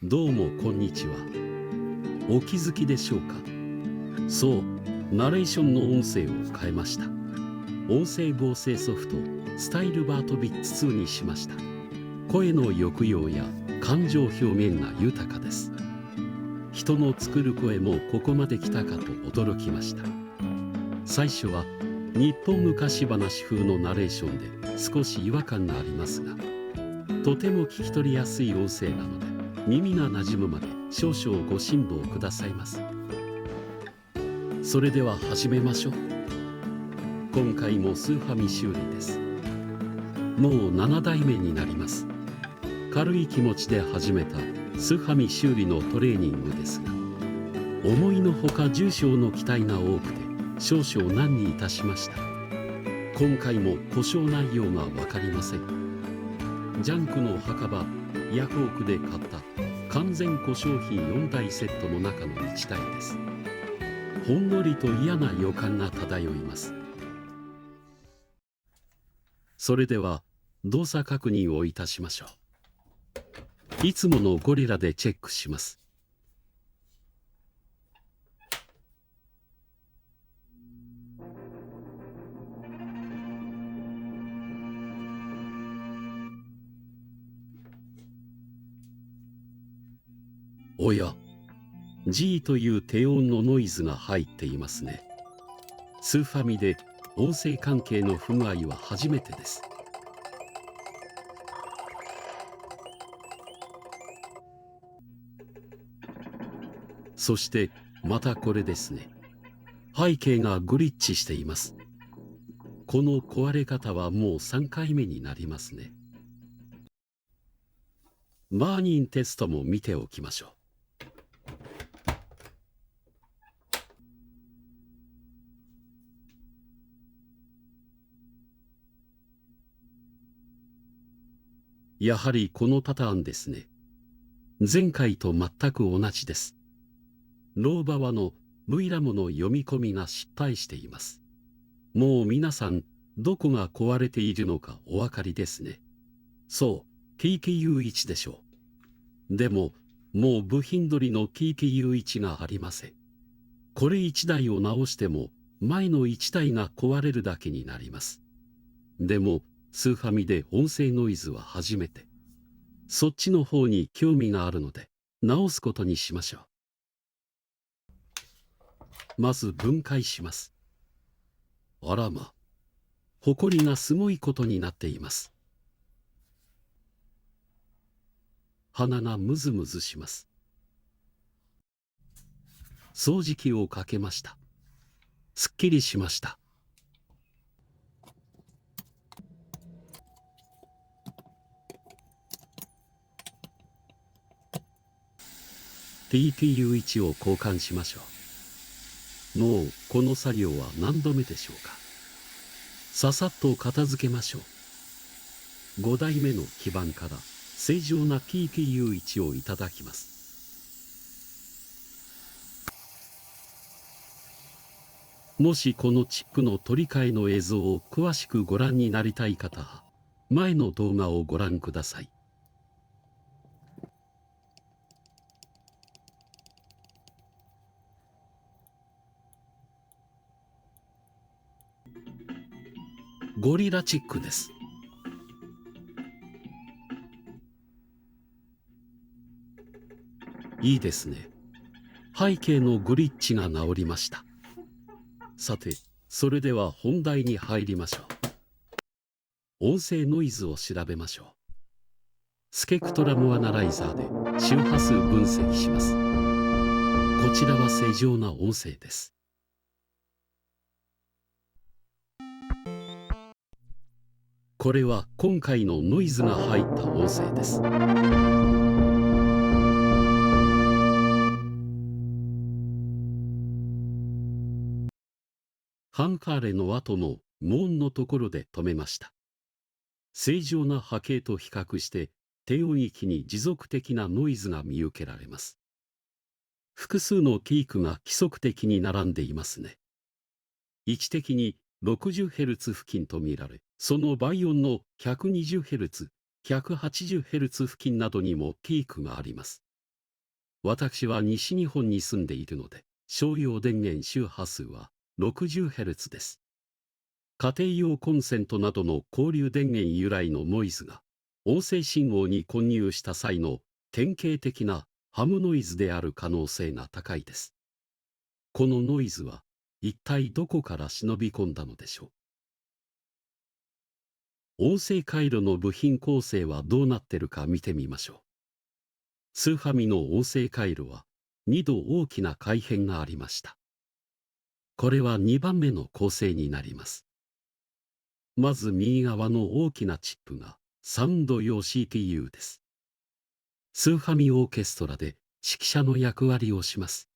どうもこんにちは。お気づきでしょうか。そう、ナレーションの音声を変えました。音声合成ソフトスタイルバートビッツ2にしました。声の抑揚や感情表現が豊かです。人の作る声もここまで来たかと驚きました。最初は日本昔話風のナレーションで少し違和感がありますが、とても聞き取りやすい音声なので耳が馴染むまで少々ご辛抱くださいます。それでは始めましょう。今回もスーファミ修理です。もう7代目になります。軽い気持ちで始めたスーファミ修理のトレーニングですが、思いのほか重症の機体が多くて少々難にいたしました。今回も故障内容が分かりません。ジャンクの墓場ヤフオクで買った完全故障品4台セットの中の1台です。ほんのりと嫌な予感が漂います。それでは動作確認をいたしましょう。いつものゴリラでチェックします。おや、G という低音のノイズが入っていますね。スーファミで音声関係の不具合は初めてです。そしてまたこれですね。背景がグリッチしています。この壊れ方はもう3回目になりますね。バーニンテストも見ておきましょう。やはりこのパターンですね。前回と全く同じです。ローバワの V ラムの読み込みが失敗しています。もう皆さんどこが壊れているのかお分かりですね。そう、TTU1 でしょう。でももう部品取りの TTU1 がありません。これ1台を直しても前の1台が壊れるだけになります。でもスーファミで音声ノイズは初めて。そっちの方に興味があるので直すことにしましょう。まず分解します。あらま、ほこりがすごいことになっています。鼻がムズムズします。掃除機をかけました。すっきりしました。TTU1 を交換しましょう。もうこの作業は何度目でしょうか。ささっと片付けましょう。5代目の基板から正常な TTU1 をいただきます。もしこのチップの取り替えの映像を詳しくご覧になりたい方は、前の動画をご覧ください。ゴリラチックです。いいですね。背景のグリッチが治りました。さて、それでは本題に入りましょう。音声ノイズを調べましょう。スケクトラムアナライザーで周波数分析します。こちらは正常な音声です。これは今回のノイズが入った音声です。ファンファーレの後の無音のところで止めました。正常な波形と比較して低音域に持続的なノイズが見受けられます。複数のピークが規則的に並んでいますね。位置的に 60Hz 付近と見られ、その倍音の 120Hz、180Hz 付近などにもピークがあります。私は西日本に住んでいるので、商用電源周波数は 60Hz です。家庭用コンセントなどの交流電源由来のノイズが音声信号に混入した際の典型的なハムノイズである可能性が高いです。このノイズは一体どこから忍び込んだのでしょう。音声回路の部品構成はどうなってるか見てみましょう。スーファミの音声回路は2度大きな改変がありました。これは2番目の構成になります。まず右側の大きなチップがサウンド用 CPU です。スーファミオーケストラで指揮者の役割をします。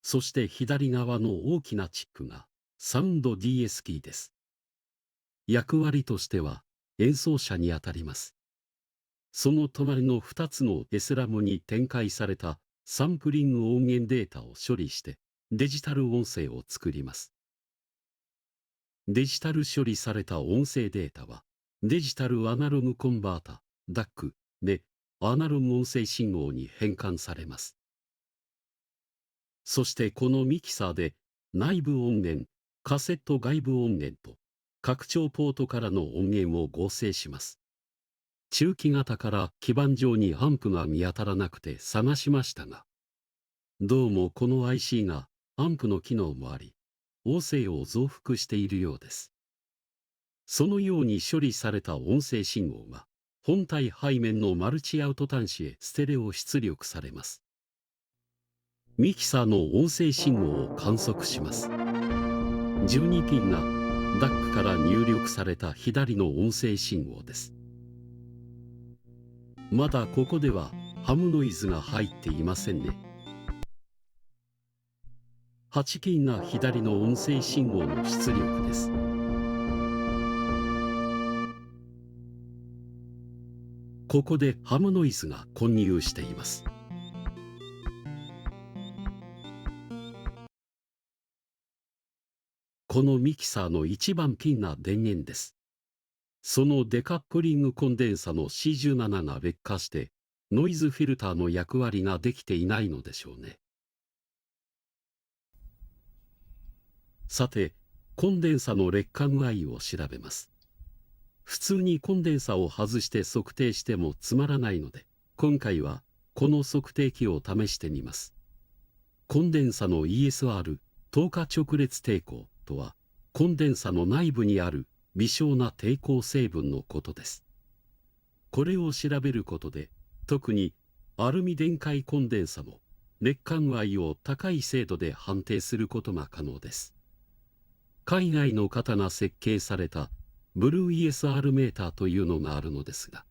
そして左側の大きなチップがサウンド DS キーです。役割としては演奏者にあたります。その隣の2つの SRAM に展開されたサンプリング音源データを処理してデジタル音声を作ります。デジタル処理された音声データはデジタルアナログコンバータ DAC でアナログ音声信号に変換されます。そしてこのミキサーで内部音源、カセット外部音源と拡張ポートからの音源を合成します。中期型から基板上にアンプが見当たらなくて探しましたが、どうもこの IC がアンプの機能もあり、音声を増幅しているようです。そのように処理された音声信号が本体背面のマルチアウト端子へステレオ出力されます。ミキサーの音声信号を観測します。12ピンが DAC から入力された左の音声信号です。まだここではハムノイズが入っていませんね。8ピンが左の音声信号の出力です。ここでハムノイズが混入しています。このミキサーの一番ピンな電源です。そのデカップリングコンデンサの C17 が劣化してノイズフィルターの役割ができていないのでしょうね。さて、コンデンサの劣化具合を調べます。普通にコンデンサを外して測定してもつまらないので、今回はこの測定器を試してみます。コンデンサの ESR 透過直列抵抗とは、コンデンサの内部にある微小な抵抗成分のことです。これを調べることで、特にアルミ電解コンデンサの劣化具合を高い精度で判定することが可能です。海外の方が設計されたブルー ESR メーターというのがあるのですが、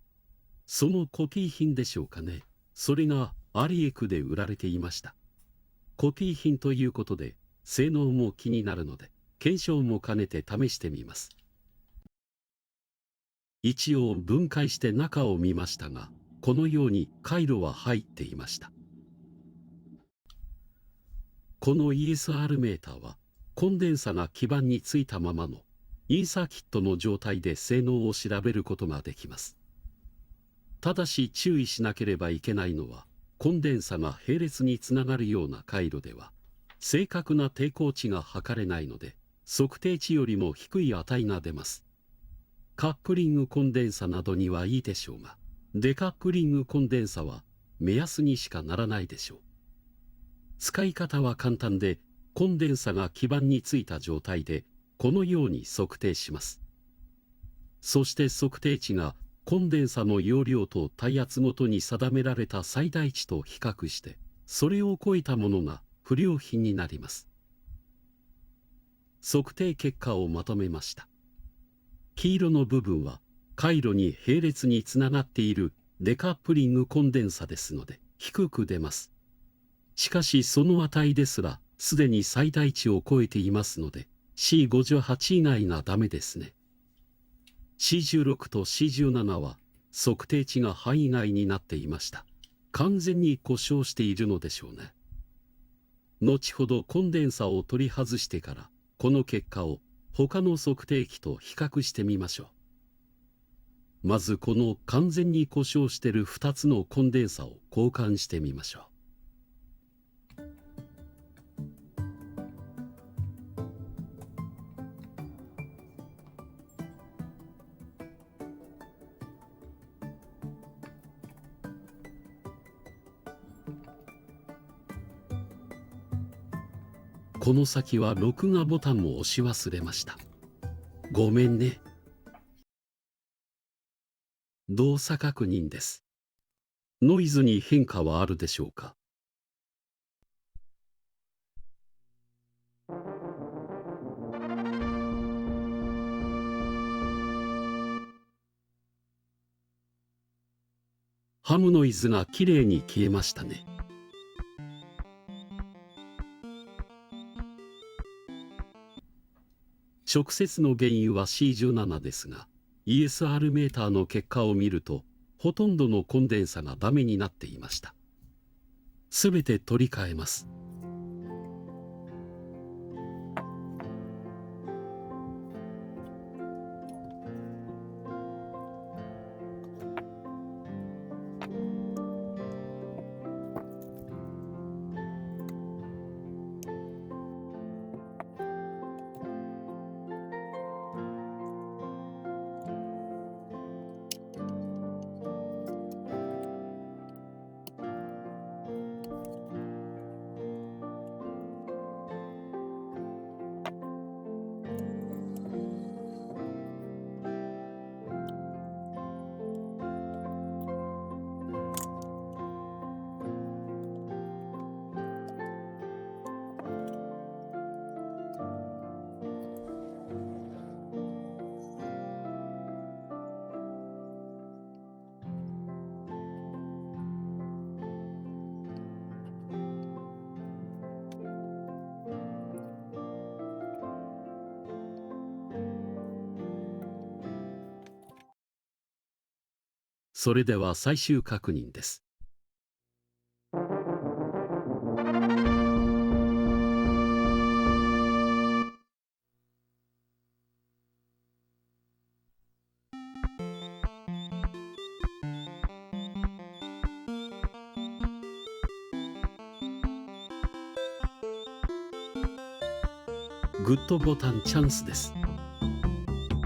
そのコピー品でしょうかね。それがアリエクで売られていました。コピー品ということで性能も気になるので検証も兼ねて試してみます。一応分解して中を見ましたが、このように回路は入っていました。この ESR メーターはコンデンサが基板についたままのインサーキットの状態で性能を調べることができます。ただし注意しなければいけないのは、コンデンサが並列につながるような回路では正確な抵抗値が測れないので、測定値よりも低い値が出ます。カップリングコンデンサなどにはいいでしょうが、デカップリングコンデンサは目安にしかならないでしょう。使い方は簡単で、コンデンサが基板についた状態でこのように測定します。そして測定値がコンデンサの容量と耐圧ごとに定められた最大値と比較して、それを超えたものが不良品になります。測定結果をまとめました。黄色の部分は回路に並列につながっているデカップリングコンデンサですので低く出ます。しかしその値ですらすでに最大値を超えていますので C58 以外がダメですね。C16 と C17 は測定値が範囲外になっていました。完全に故障しているのでしょうね。後ほどコンデンサを取り外してからこの結果を他の測定器と比較してみましょう。まずこの完全に故障している2つのコンデンサを交換してみましょう。この先は録画ボタンを押し忘れました。ごめんね。動作確認です。ノイズに変化はあるでしょうか？ハムノイズがきれいに消えましたね。直接の原因は C17 ですが、ESR メーターの結果を見ると、ほとんどのコンデンサがダメになっていました。すべて取り替えます。それでは最終確認です。グッドボタンチャンスです。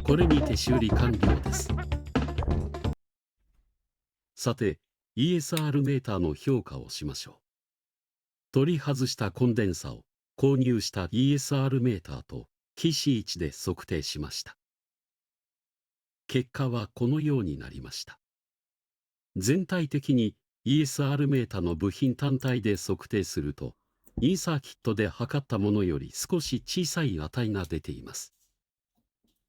これにて修理完了です。さて、ESR メーターの評価をしましょう。取り外したコンデンサを購入した ESR メーターとキシ1で測定しました。結果はこのようになりました。全体的に ESR メーターの部品単体で測定すると、インサーキットで測ったものより少し小さい値が出ています。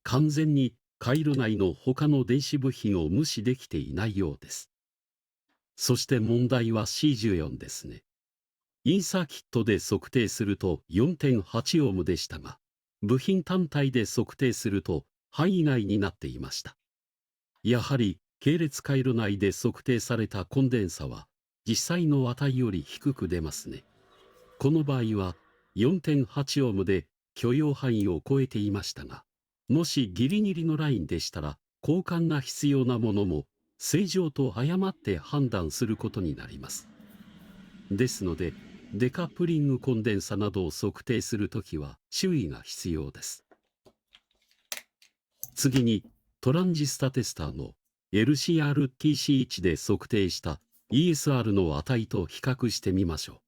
完全に回路内の他の電子部品を無視できていないようです。そして問題は C14 ですね。インサーキットで測定すると 4.8 オームでしたが、部品単体で測定すると範囲外になっていました。やはり系列回路内で測定されたコンデンサは実際の値より低く出ますね。この場合は 4.8 オームで許容範囲を超えていましたが、もしギリギリのラインでしたら交換が必要なものも正常と誤って判断することになります。ですので、デカップリングコンデンサなどを測定するときは注意が必要です。次に、トランジスタテスターの LCR-TC1 で測定した ESR の値と比較してみましょ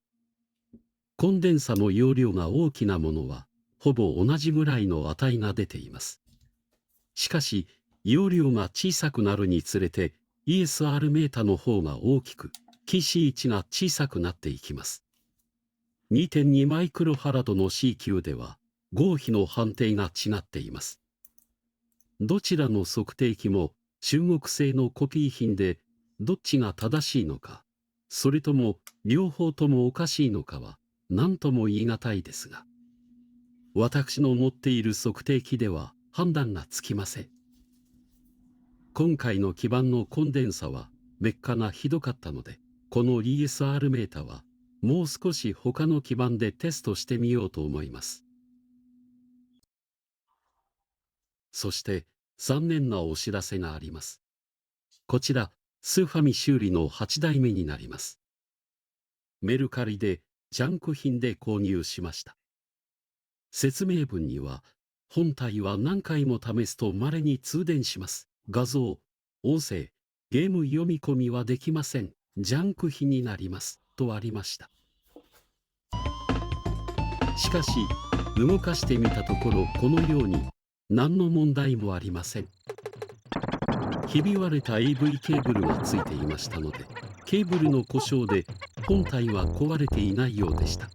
う。コンデンサの容量が大きなものは、ほぼ同じぐらいの値が出ています。しかし、容量が小さくなるにつれて、ESR メータの方が大きく、TC1 が小さくなっていきます。2.2 マイクロファラドの C9 では、合否の判定が違っています。どちらの測定器も中国製のコピー品で、どっちが正しいのか、それとも両方ともおかしいのかは何とも言い難いですが、私の持っている測定器では判断がつきません。今回の基板のコンデンサは劣化がひどかったので、この ESR メータはもう少し他の基板でテストしてみようと思います。そして残念なお知らせがあります。こちらスーファミ修理の8代目になります。メルカリでジャンク品で購入しました。説明文には、本体は何回も試すと稀に通電します。画像、音声、ゲーム読み込みはできません。ジャンク品になります。とありました。しかし、動かしてみたところ、このように何の問題もありません。ひび割れた AV ケーブルがついていましたので、ケーブルの故障で本体は壊れていないようでした。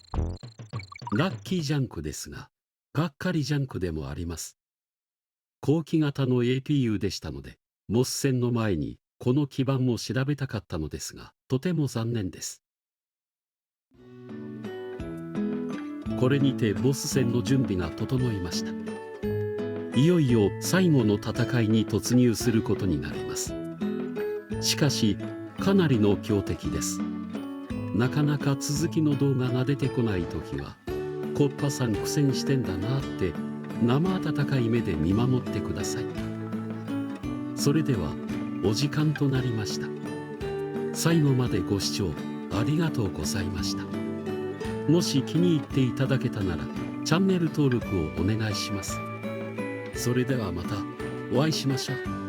ラッキージャンクですが、がっかりジャンクでもあります。後期型の APU でしたので、モス線の前にこの基板も調べたかったのですが、とても残念です。これにてボス戦の準備が整いました。いよいよ最後の戦いに突入することになります。しかし、かなりの強敵です。なかなか続きの動画が出てこないときは、コッパさん苦戦してんだなって生温かい目で見守ってください。それではお時間となりました。最後までご視聴ありがとうございました。もし気に入っていただけたならチャンネル登録をお願いします。それではまたお会いしましょう。